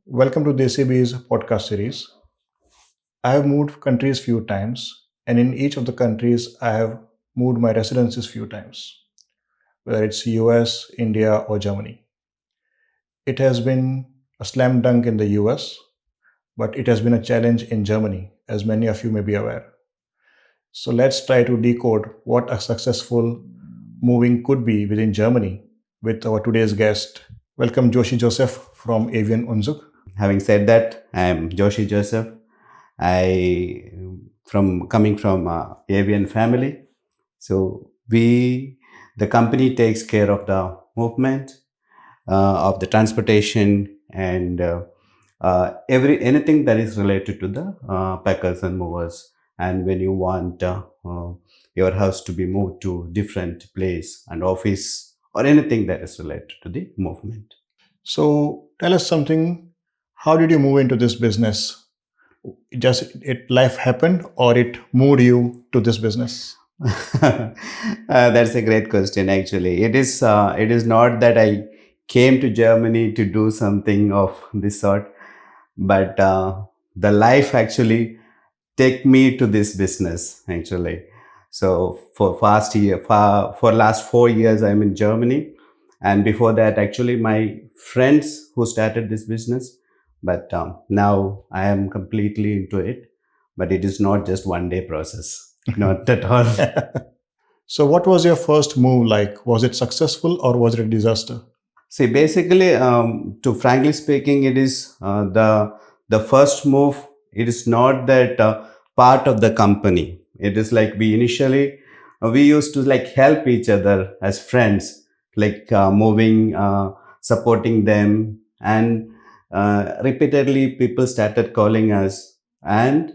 Welcome to DEsiBeezz podcast series. I have moved countries few times, and in each of the countries, I have moved my residences few times, whether it's US, India, or Germany. It has been a slam dunk in the US, but it has been a challenge in Germany, as many of you may be aware. So let's try to decode what a successful moving could be within Germany with our today's guest. Welcome, Joshi Joseph from Avian Umzug. Having said that, I am Joshi Joseph. I coming from avian family. So the company takes care of the movement, of the transportation, and anything that is related to the packers and movers. And when you want your house to be moved to different place and office or anything that is related to the movement. So tell us something. How did you move into this business? Life happened, or it moved you to this business? That's a great question. Actually, it is not that I came to Germany to do something of this sort, but the life actually take me to this business actually. So for last 4 years I'm in Germany, and before that actually my friends who started this business, but now I am completely into it. But it is not just one day process, not at all. So what was your first move like? Was it successful or was it a disaster? See, basically, to frankly speaking, it is the first move. It is not that part of the company. It is like we used to like help each other as friends, like moving, supporting them, and repeatedly people started calling us, and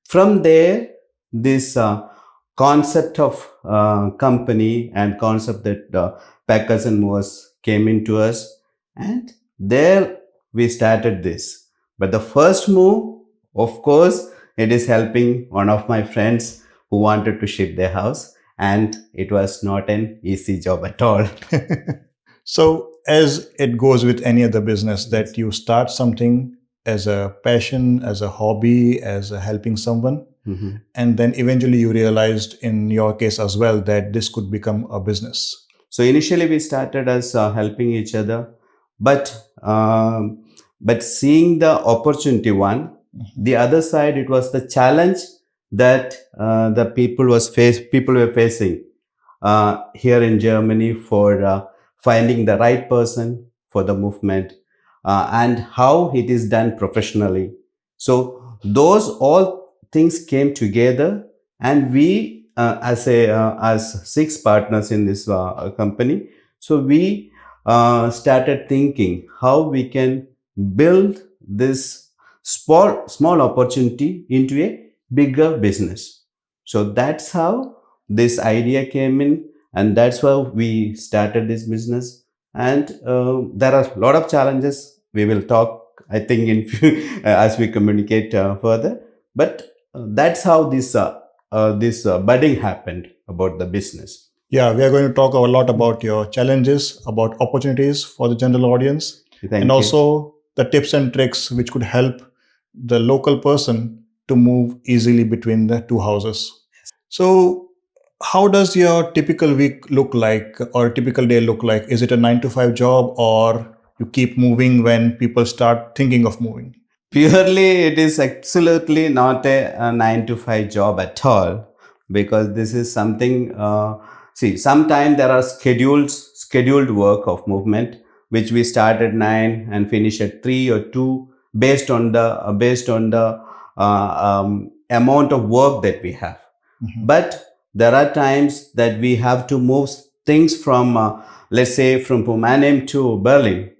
from there this concept of company and concept that packers and movers came into us, and there we started this. But the first move, of course, it is helping one of my friends who wanted to ship their house, and it was not an easy job at all. So as it goes with any other business, that you start something as a passion, as a hobby, as a helping someone, and then eventually you realized in your case as well that this could become a business. So initially we started as helping each other, but seeing the opportunity one, the other side, it was the challenge that the people were facing here in Germany for finding the right person for the movement, and how it is done professionally. So those all things came together, and we as 6 partners in this company, so we started thinking how we can build this small opportunity into a bigger business. So that's how this idea came in, and that's how we started this business. And there are a lot of challenges. We will talk, I think, in as we communicate further. But that's how this budding happened about the business. Yeah, we are going to talk a lot about your challenges, about opportunities for the general audience, Thank you. also the tips and tricks which could help the local person to move easily between the two houses. So how does your typical week look like, or typical day look like? Is it a 9 to 5 job, or you keep moving when people start thinking of moving? Purely, it is absolutely not a 9 to 5 job at all, because this is something, sometimes there are scheduled work of movement, which we start at 9 and finish at 3 or 2, based on the amount of work that we have. But there are times that we have to move things from, let's say, from Pomanem to Berlin.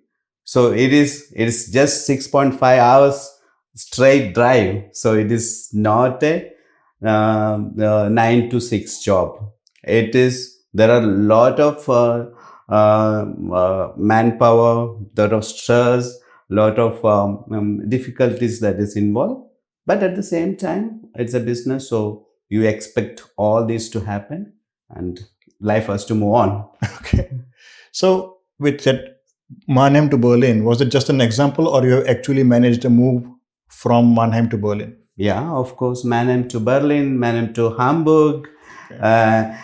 So it is just 6.5 hours straight drive. So it is not a 9 to 6 job. There are a lot of manpower, lot of stress, lot of difficulties that is involved. But at the same time, it's a business, so you expect all this to happen, and life has to move on. Okay. So with that Mannheim to Berlin, was it just an example, or you have actually managed a move from Mannheim to Berlin? Yeah, of course, Mannheim to Berlin, Mannheim to Hamburg, Okay.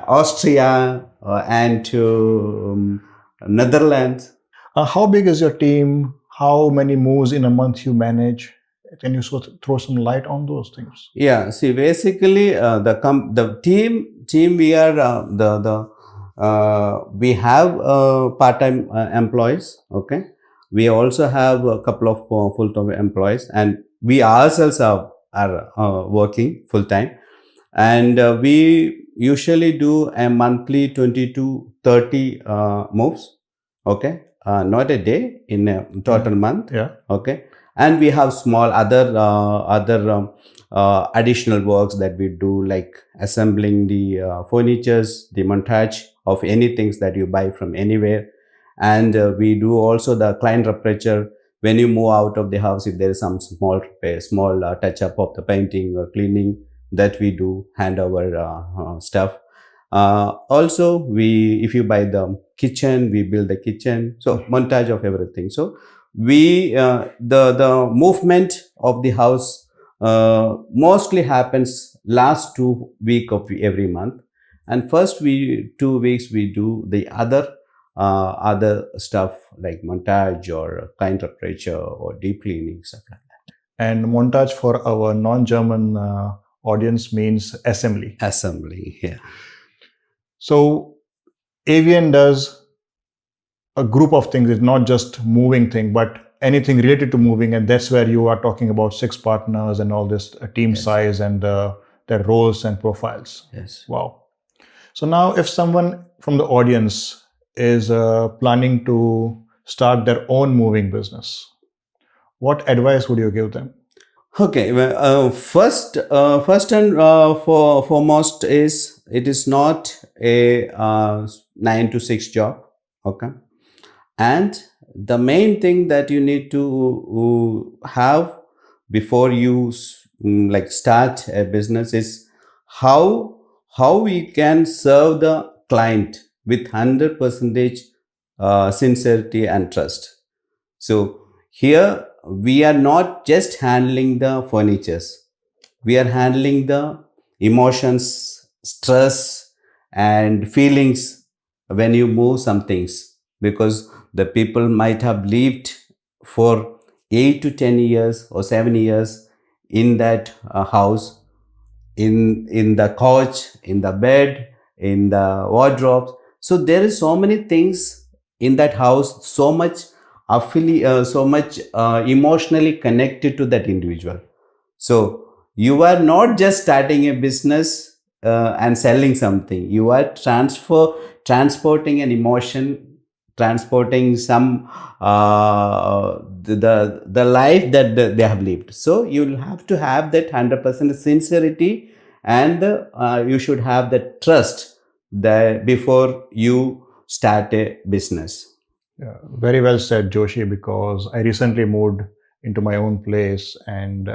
Austria, and to Netherlands. How big is your team? How many moves in a month you manage? Can you throw some light on those things? Yeah, see, basically, the team we are we have part-time employees. Okay, we also have a couple of full-time employees, and we ourselves are working full-time, and we usually do a monthly 20 to 30 moves. Okay, not a day, in a total month. Yeah. Okay, and we have small other additional works that we do, like assembling the furnitures, the montage of any things that you buy from anywhere, and we do also the client reparature. When you move out of the house, if there is some small repair, small touch up of the painting or cleaning, that we do hand over stuff. Also, we if you buy the kitchen, we build the kitchen, so montage of everything. So we the movement of the house mostly happens last 2 week of every month, and first 2 weeks we do the other stuff like montage or client temperature or deep cleaning, stuff like that. And montage for our non-German audience means assembly. Assembly, yeah. So AVN does a group of things. It's not just moving thing, but anything related to moving, and that's where you are talking about 6 partners and all this team Yes. size and their roles and profiles. Yes. Wow. So now if someone from the audience is planning to start their own moving business, what advice would you give them? Okay, well, first and foremost is, it is not a 9 to 6 job. Okay, and the main thing that you need to have before you like start a business is how we can serve the client with 100% sincerity and trust. So here we are not just handling the furnitures, we are handling the emotions, stress, and feelings when you move some things, because the people might have lived for 8 to 10 years or 7 years in that house, in the couch, in the bed, in the wardrobes. So there is so many things in that house, so much emotionally connected to that individual. So you are not just starting a business and selling something. You are transporting an emotion, transporting some the life that they have lived. So you will have to have that 100% sincerity, and you should have that trust that before you start a business. Yeah, very well said, Joshi, because I recently moved into my own place. And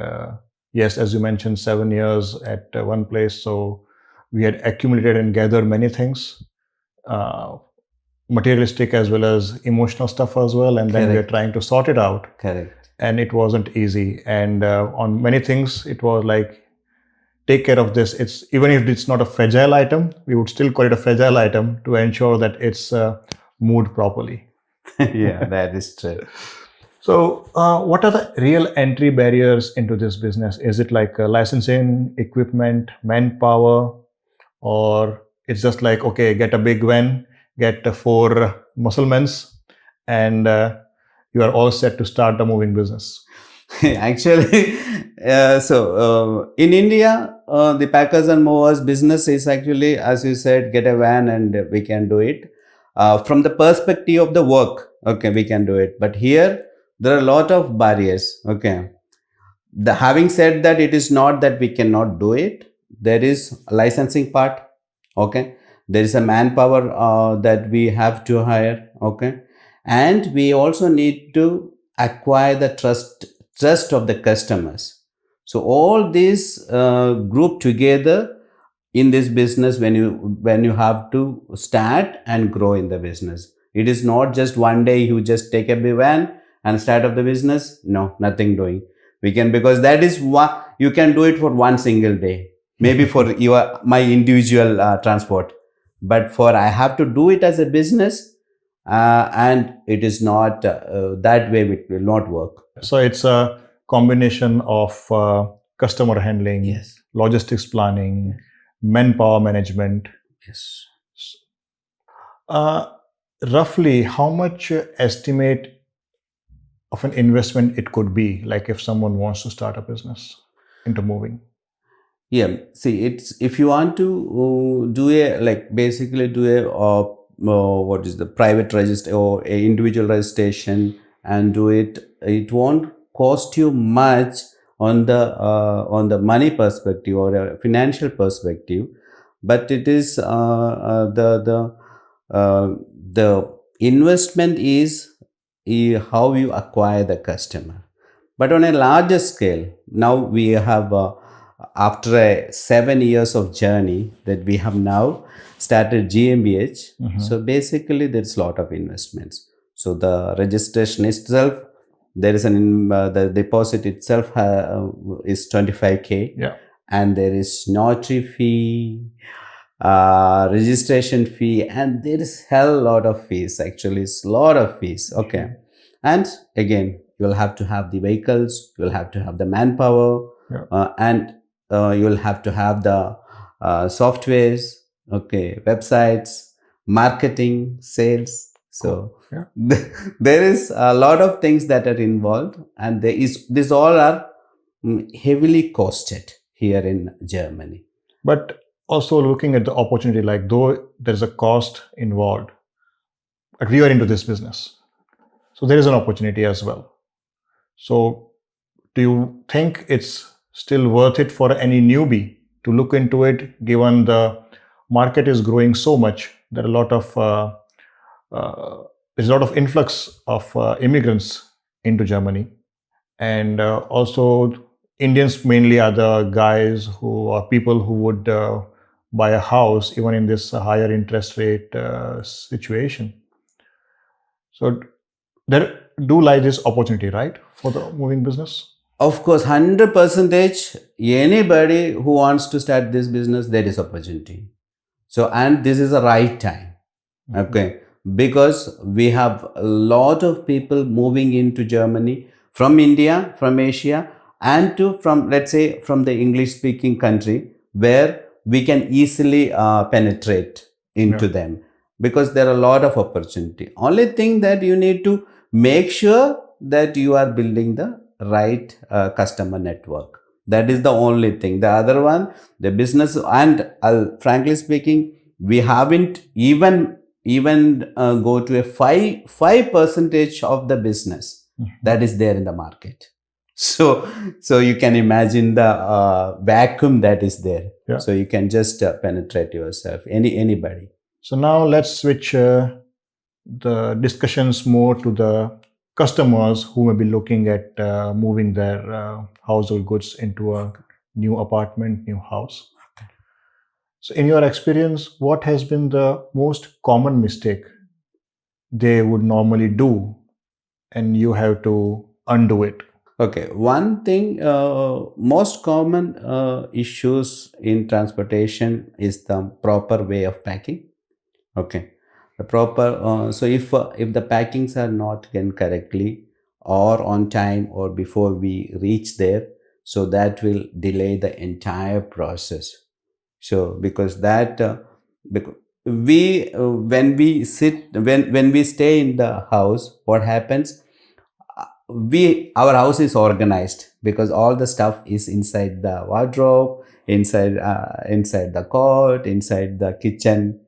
yes, as you mentioned, 7 years at one place. So we had accumulated and gathered many things, uh, materialistic as well as emotional stuff as well. And then we were Correct. trying to sort it out. Correct. And it wasn't easy. And on many things, it was like, take care of this. It's even if it's not a fragile item, we would still call it a fragile item to ensure that it's moved properly. Yeah, that is true. So, what are the real entry barriers into this business? Is it like licensing, equipment, manpower, or it's just like, okay, get a big van, get 4 Musclemans, and you are all set to start a moving business? Actually, in India, the packers and movers business is actually, as you said, get a van and we can do it. From the perspective of the work, okay, we can do it. But here, there are a lot of barriers. Okay, having said that, it is not that we cannot do it. There is a licensing part. Okay, there is a manpower that we have to hire. Okay, and we also need to acquire the trust of the customers. So all these group together in this business when you have to start and grow in the business. It is not just one day you just take a big van and start up the business. No, nothing doing. We can, because that is what you can do it for one single day, maybe for your my individual transport. But for I have to do it as a business, and it is not that way. It will not work. So it's a combination of customer handling, Yes. logistics planning, manpower management. Yes. Uh, Roughly, how much estimate of an investment it could be, like if someone wants to start a business into moving? Yeah, see, it's if you want to do a like basically do a what is the private register or a individual registration and do it, it won't cost you much on the money perspective or a financial perspective, but it is the investment is how you acquire the customer. But on a larger scale, now we have after 7 years of journey that we have now started GmbH. So basically there's a lot of investments. So the registration itself, there is the deposit itself is 25K. Yeah. And there is notary fee, registration fee, and there is hell lot of fees. Actually, it's a lot of fees. Okay. And again, you'll have to have the vehicles, you'll have to have the manpower, Yeah. and you'll have to have the softwares, okay, websites, marketing, sales. So Yeah. there is a lot of things that are involved, and these all are heavily costed here in Germany. But also looking at the opportunity, like though there's a cost involved, but we are into this business, so there is an opportunity as well. So do you think it's still worth it for any newbie to look into it, given the market is growing so much that there's a lot of influx of immigrants into Germany, and also Indians mainly are the guys who are people who would buy a house even in this higher interest rate situation. So there do lie this opportunity, right, for the moving business? Of course, 100% anybody who wants to start this business, there is opportunity. So, and this is the right time. Okay. Because we have a lot of people moving into Germany from India, from Asia, and from, let's say, from the English speaking country where we can easily penetrate into them, because there are a lot of opportunity. Only thing that you need to make sure that you are building the right customer network. That is the only thing. The other one, the business, and frankly speaking, we haven't even go to a 5% of the business that is there in the market. So you can imagine the vacuum that is there. Yeah. So you can just penetrate yourself, anybody. So now let's switch the discussions more to the customers who may be looking at moving their household goods into a new apartment, new house. So in your experience, what has been the most common mistake they would normally do and you have to undo it? Okay, one thing, most common issues in transportation is the proper way of packing. Okay, the proper, so if the packings are not done correctly or on time or before we reach there, so that will delay the entire process. So because that because when we when we stay in the house, what happens, our house is organized because all the stuff is inside the wardrobe, inside the cot, inside the kitchen.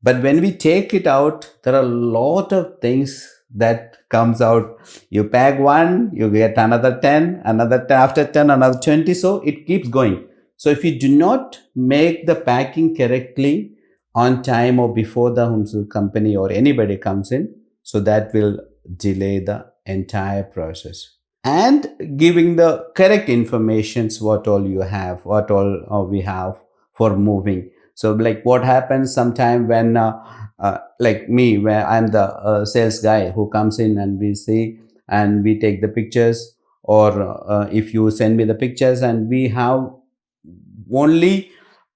But when we take it out, there are a lot of things that comes out. You pack one, you get another 10, another 10, after 10, another 20. So it keeps going. So if you do not make the packing correctly on time or before the Umzug company or anybody comes in, so that will delay the entire process. and giving the correct informations what all you have, what all we have for moving. So like what happens sometime when like me, where I'm the sales guy who comes in and we see and we take the pictures, or if you send me the pictures, and we have only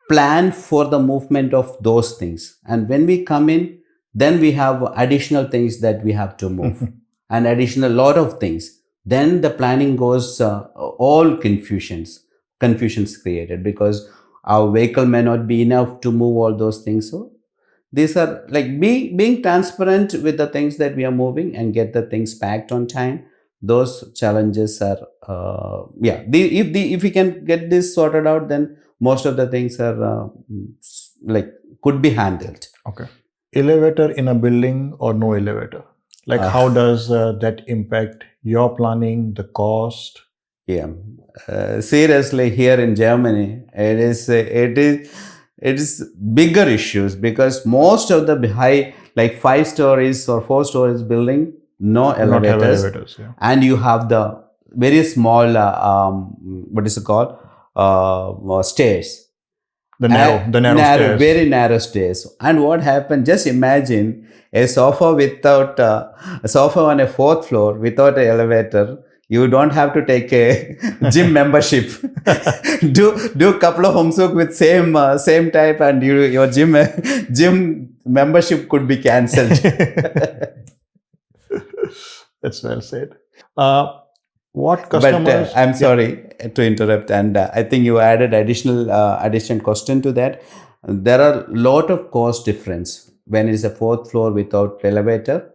plan for the movement of those things, and when we come in, then we have additional things that we have to move, and additional lot of things, then the planning goes all confusions created, because our vehicle may not be enough to move all those things. So these are like being transparent with the things that we are moving and get the things packed on time. Those challenges are if we can get this sorted out, then most of the things are like could be handled. Okay. Elevator in a building or no elevator? Like, how does that impact your planning, the cost? Yeah, seriously, here in Germany, it is bigger issues, because most of the high, like 5 stories or 4 stories building, no Not have elevators, elevators, yeah. and you have the very small what is it called, stairs. The narrow stairs. Very narrow stairs. And what happened? Just imagine a sofa without a sofa on a fourth floor without an elevator. You don't have to take a gym membership. do a couple of Umzug with same type, and your gym membership could be cancelled. That's well said. What customers? But I'm sorry to interrupt, and I think you added additional question to that. There are lot of cost difference when it is a fourth floor without elevator.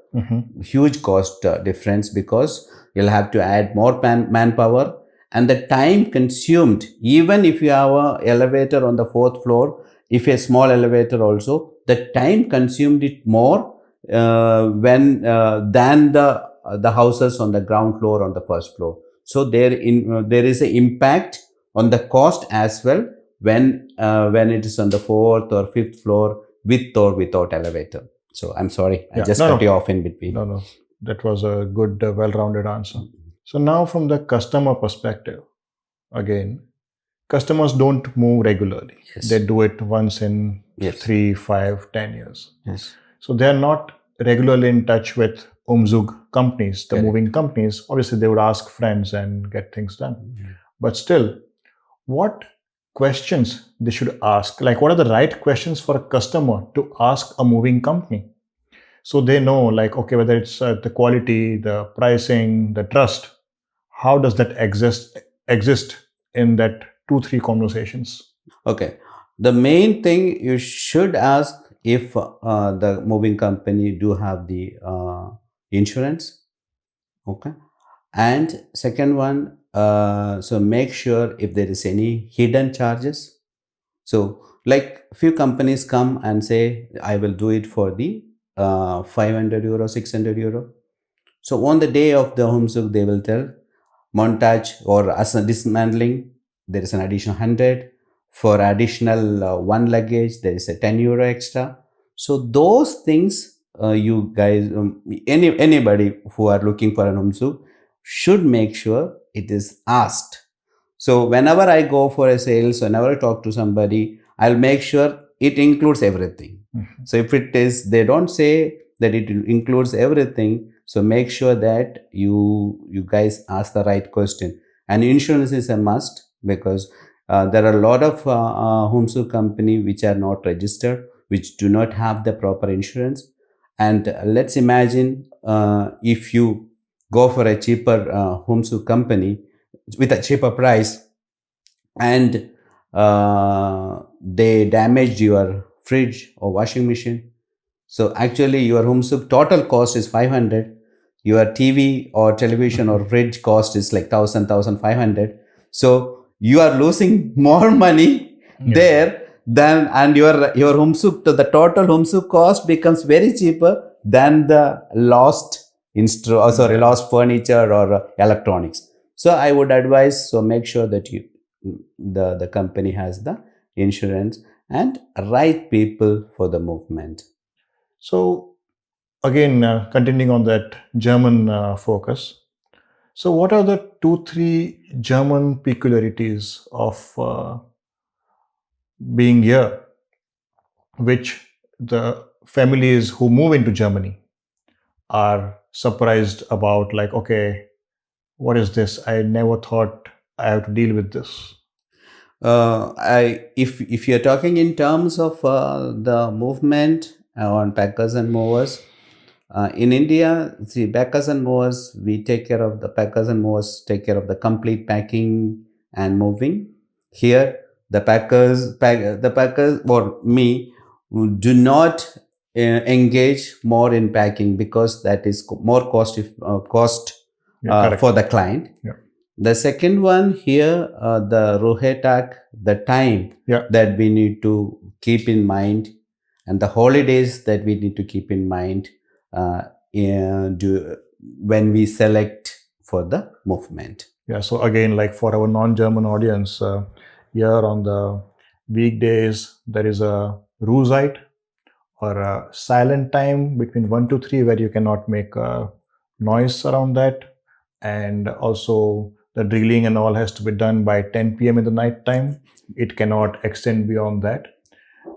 Huge cost difference, because you'll have to add more manpower, and the time consumed, even if you have a elevator on the fourth floor, if a small elevator also, the time consumed it more when than the houses on the ground floor, on the first floor. So there is an impact on the cost as well when it is on the fourth or fifth floor with or without elevator. So I'm sorry, I just cut you off in between. No, that was a good, well-rounded answer. So now, from the customer perspective, again, customers don't move regularly. Yes. They do it once in Yes. 3, 5, 10 years. Yes. So they are not regularly in touch with Umzug companies, the Correct. moving companies. Obviously, they would ask friends and get things done. But still, what questions they should ask? Like, what are the right questions for a customer to ask a moving company? So they know, like, okay, whether it's the quality, the pricing, the trust, how does that exist in that 2-3 conversations? Okay. The main thing you should ask, if the moving company do have the insurance. Okay. And second one, so make sure if there is any hidden charges. So like few companies come and say, I will do it for the 500 euro, 600 euro. So on the day of the Umzug, they will tell montage or as a dismantling, there is an additional 100. For additional one luggage, there is a 10 euro extra. So those things, you guys, anybody who are looking for an Umzug should make sure it is asked. So whenever I go for a sales, whenever I talk to somebody, I'll make sure it includes everything. So if it is, they don't say that it includes everything. So make sure that you guys ask the right question. And insurance is a must, because there are a lot of Umzug company which are not registered, which do not have the proper insurance. And let's imagine if you go for a cheaper Umzug company with a cheaper price, and they damaged your fridge or washing machine. So actually your Umzug total cost is 500. Your TV or television or fridge cost is like 1,500. So you are losing more money there than, and your Umzug, the total Umzug cost becomes very cheaper than the lost furniture or electronics. So I would advise, so make sure that the company has the insurance and right people for the movement. So again, continuing on that German focus. So, what are the two, three German peculiarities of being here, which the families who move into Germany are surprised about? Like, okay, what is this? I never thought I have to deal with this. If you're talking in terms of the movement on packers and movers, in India, see, packers and movers, we take care of the packers and movers, take care of the complete packing and moving. Here, the packers, or me, do not engage more in packing because that is more cost Yeah, correct. for the client. Yeah. The second one here, the Rohetak, the time Yeah. that we need to keep in mind, and the holidays that we need to keep in mind when we select for the movement. Yeah. So again, like for our non-German audience, here on the weekdays there is a Ruhezeit or a silent time between 1 to 3 where you cannot make a noise around that, and also the drilling and all has to be done by 10 p.m. in the night time. It cannot extend beyond that,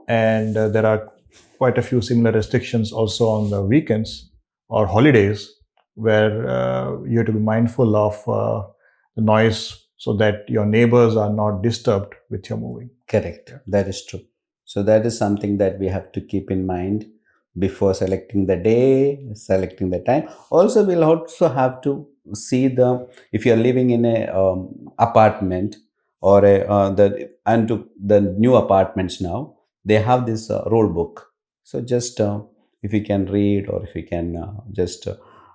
and there are quite a few similar restrictions also on the weekends or holidays where you have to be mindful of the noise so that your neighbors are not disturbed with your moving. Correct. That is true. So that is something that we have to keep in mind before selecting the day, selecting the time. Also, we'll also have to see if you're living in a apartment or the new apartments now, they have this rule book. So just if you can read, or if you can just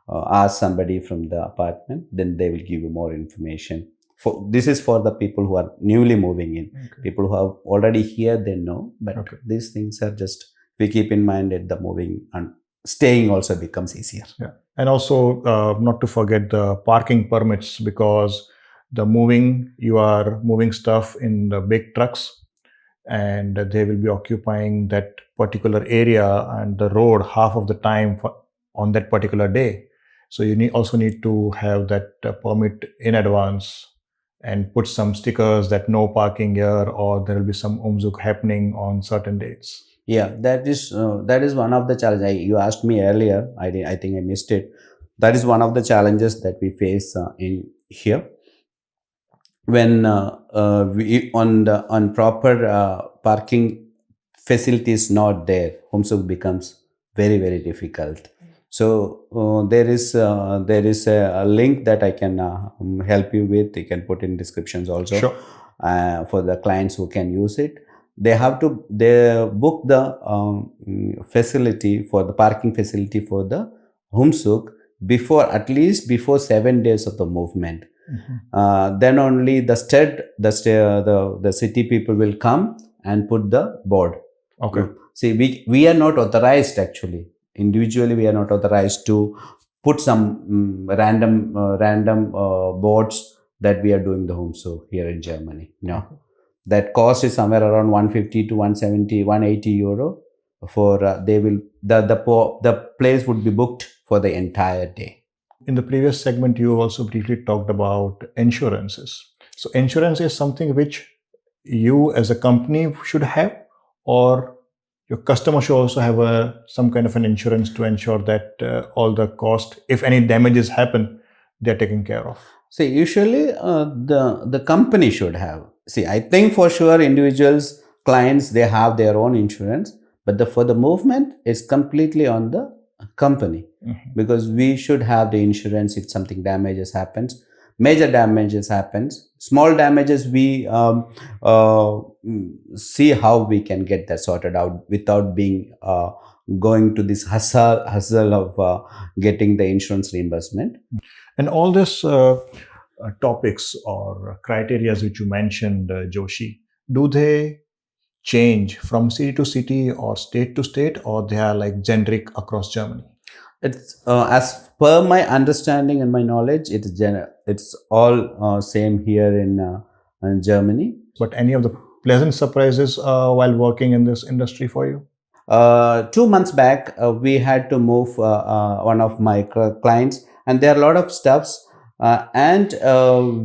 ask somebody from the apartment, then they will give you more information. This is for the people who are newly moving in. Okay. People who are already here, they know, but Okay. these things are just, we keep in mind that the moving and staying also becomes easier. Yeah. And also not to forget the parking permits, because you are moving stuff in the big trucks, and they will be occupying that particular area and the road half of the time on that particular day. So you also need to have that permit in advance and put some stickers that no parking here, or there will be some Umzug happening on certain dates. Yeah, that is one of the challenges. You asked me earlier. I think I missed it. That is one of the challenges that we face in here. When we on proper parking facilities not there, Umzug becomes very difficult. So there is a link that I can help you with. You can put in descriptions also. Sure. For the clients who can use it. They book the facility for the parking facility for the Umzug at least before 7 days of the movement. Mm-hmm. Then only the city people will come and put the board. Okay. See, we are not authorized actually. Individually, we are not authorized to put some random boards that we are doing the Umzug here in Germany. No. Okay. That cost is somewhere around 150 to 170, 180 euro. For the place would be booked for the entire day. In the previous segment, you also briefly talked about insurances. So insurance is something which you as a company should have, or your customer should also have some kind of an insurance to ensure that all the cost, if any damages happen, they're taken care of. See, usually the company should have. See, I think for sure individuals, clients, they have their own insurance, but for the movement, it's completely on the company. Mm-hmm. Because we should have the insurance if something damages happens. Major damages happens. Small damages, we see how we can get that sorted out without being going to this hustle of getting the insurance reimbursement. And all this topics or criteria which you mentioned, Joshi, do they change from city to city or state to state, or they are like generic across Germany? It's as per my understanding and my knowledge, it's all same here in Germany. But any of the pleasant surprises while working in this industry for you? 2 months back, we had to move one of my clients, and there are a lot of stuffs And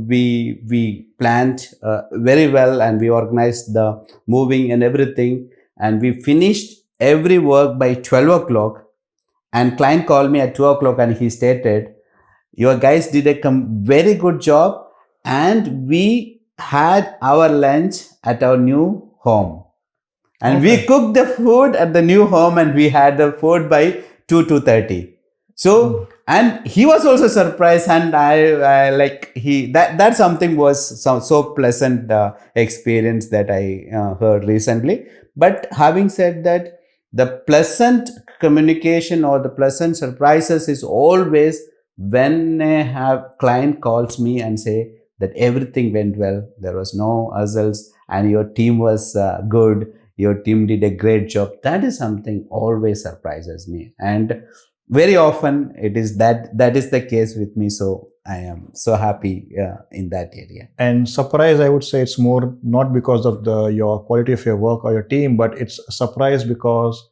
we planned very well, and we organized the moving and everything, and we finished every work by 12 o'clock. And client called me at 2 o'clock, and he stated, your guys did a very good job, and we had our lunch at our new home, and we Okay. cooked the food at the new home, and we had the food by 2:30. So, and he was also surprised, and I like he that something was so pleasant experience that I heard recently. But having said that, the pleasant communication or the pleasant surprises is always when I have client calls me and say that everything went well, there was no hassles, and your team was good, your team did a great job. That is something always surprises me, and very often it is that is the case with me. So I am so happy in that area. And surprise, I would say it's more not because of your quality of your work or your team, but it's a surprise because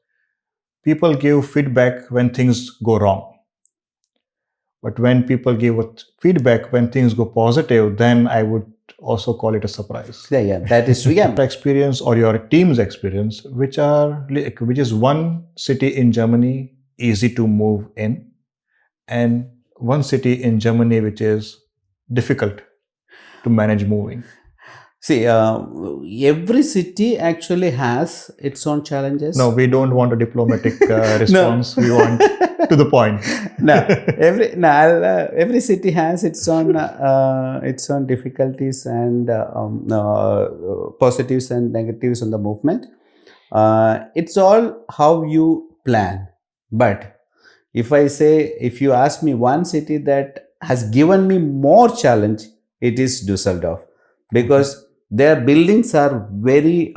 people give feedback when things go wrong. But when people give feedback when things go positive, then I would also call it a surprise. Yeah, that is true. Yeah. Experience or your team's experience, which is one city in Germany easy to move in, and one city in Germany which is difficult to manage moving. See, every city actually has its own challenges. No, we don't want a diplomatic response. We want to the point. Every city has its own difficulties and positives and negatives on the movement. It's all how you plan. But if you ask me one city that has given me more challenge, it is Dusseldorf, because their buildings are very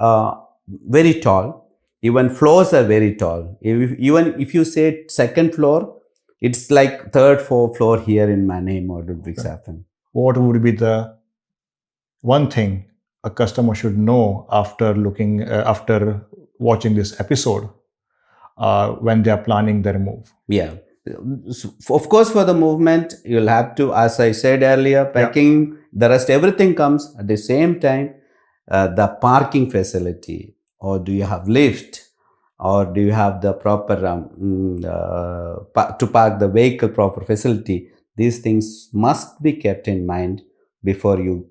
tall. Even floors are very tall. Even if you say second floor, it's like third, fourth floor here in Mannheim or Ludwigshafen. What would be the one thing a customer should know after watching this episode when they are planning their move? Yeah. Of course, for the movement, you'll have to, as I said earlier, packing, the rest, everything comes at the same time. The parking facility, or do you have lift, or do you have the proper to park the vehicle proper facility? These things must be kept in mind before you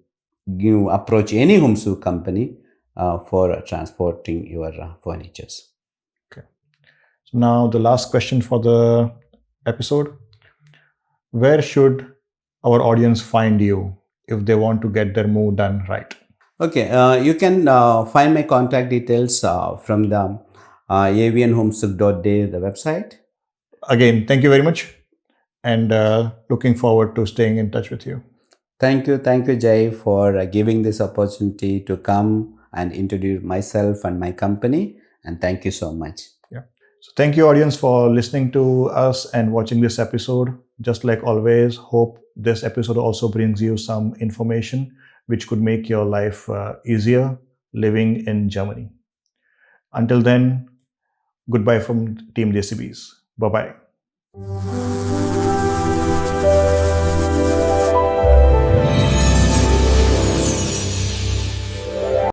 approach any Umzug company for transporting your furnitures. Okay. So now the last question for the episode: where should our audience find you if they want to get their move done right? Okay, you can find my contact details from the avianhomesug.de, the website. Again, thank you very much, and looking forward to staying in touch with you. Thank you, Jay, for giving this opportunity to come and introduce myself and my company. And thank you so much. Yeah. So thank you, audience, for listening to us and watching this episode. Just like always, hope this episode also brings you some information which could make your life easier living in Germany. Until then, goodbye from Team DEsiBeezz. Bye-bye.